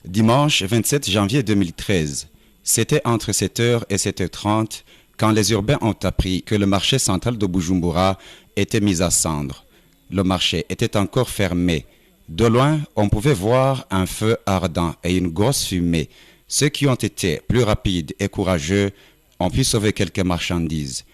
Dimanche 27 janvier 2013, c'était entre 7h et 7h30 quand les urbains ont appris que le marché central de Bujumbura était mis à cendre. Le marché était encore fermé. De loin, on pouvait voir un feu ardent et une grosse fumée. Ceux qui ont été plus rapides et courageux ont pu sauver quelques marchandises.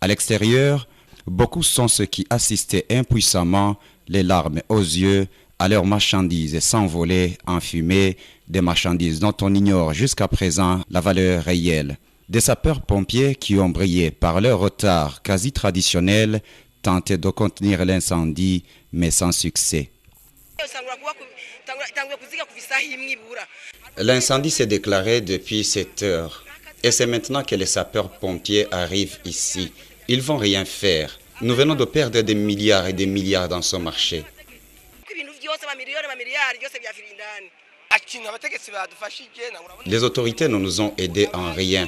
À l'extérieur, beaucoup sont ceux qui assistaient impuissamment, les larmes aux yeux, à leurs marchandises s'envoler en fumée, des marchandises dont on ignore jusqu'à présent la valeur réelle. Des sapeurs-pompiers qui ont brillé par leur retard quasi traditionnel tentaient de contenir l'incendie, mais sans succès. L'incendie s'est déclaré depuis 7 heures et c'est maintenant que les sapeurs-pompiers arrivent ici. Ils vont rien faire. Nous venons de perdre des milliards et des milliards dans ce marché. Les autorités ne nous ont aidés en rien.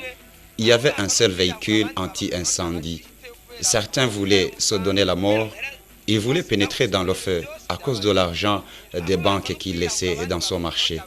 Il y avait un seul véhicule anti-incendie. Certains voulaient se donner la mort. Ils voulaient pénétrer dans le feu à cause de l'argent des banques qu'ils laissaient dans son marché.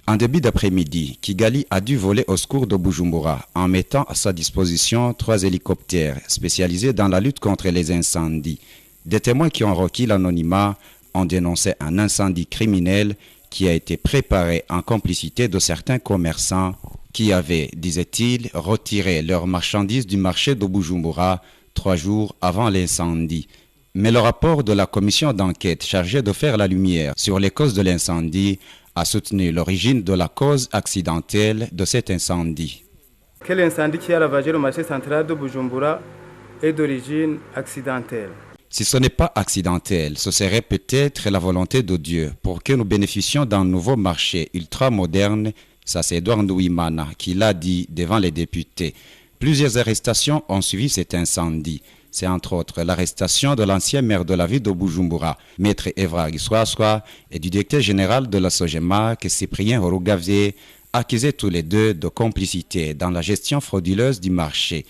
En début d'après-midi, Kigali a dû voler au secours de Bujumbura en mettant à sa disposition 3 hélicoptères spécialisés dans la lutte contre les incendies. Des témoins qui ont requis l'anonymat ont dénoncé un incendie criminel qui a été préparé en complicité de certains commerçants qui avaient, disait-il, retiré leurs marchandises du marché de Bujumbura 3 jours avant l'incendie. Mais le rapport de la commission d'enquête chargée de faire la lumière sur les causes de l'incendie a soutenu l'origine de la cause accidentelle de cet incendie. Que l'incendie qui a ravagé le marché central de Bujumbura est d'origine accidentelle. Si ce n'est pas accidentel, ce serait peut-être la volonté de Dieu pour que nous bénéficions d'un nouveau marché ultra-moderne. Ça, c'est Edouard Ndouimana qui l'a dit devant les députés. Plusieurs arrestations ont suivi cet incendie. C'est entre autres l'arrestation de l'ancien maire de la ville de Bujumbura, Maître Evra Giswaswa, et du directeur général de la Sogemac, Cyprien Rougavier, accusés tous les deux de complicité dans la gestion frauduleuse du marché.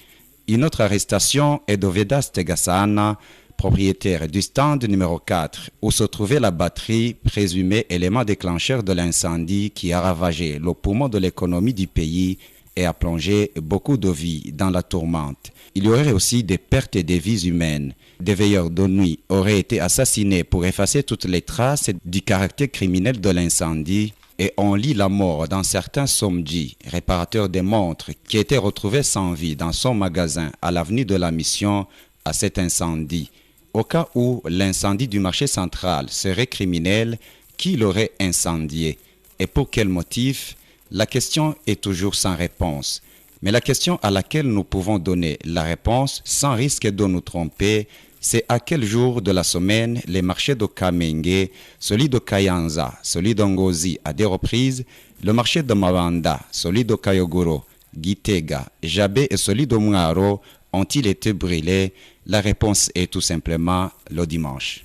Une autre arrestation est de Vedas Tegasana, propriétaire du stand numéro 4, où se trouvait la batterie, présumée élément déclencheur de l'incendie qui a ravagé le poumon de l'économie du pays et a plongé beaucoup de vies dans la tourmente. Il y aurait aussi des pertes des vies humaines. Des veilleurs de nuit auraient été assassinés pour effacer toutes les traces du caractère criminel de l'incendie. Et on lit la mort dans certains Somdji, réparateurs des montres, qui étaient retrouvés sans vie dans son magasin à l'avenue de la Mission à cet incendie. Au cas où l'incendie du marché central serait criminel, qui l'aurait incendié? Et pour quel motif? La question est toujours sans réponse. Mais la question à laquelle nous pouvons donner la réponse sans risque de nous tromper, c'est à quel jour de la semaine les marchés de Kamenge, celui de Kayanza, celui d'Ngozi à des reprises, le marché de Mawanda, celui de Kayogoro, Gitega, Jabé et celui de Mwaro ont-ils été brûlés? La réponse est tout simplement le dimanche.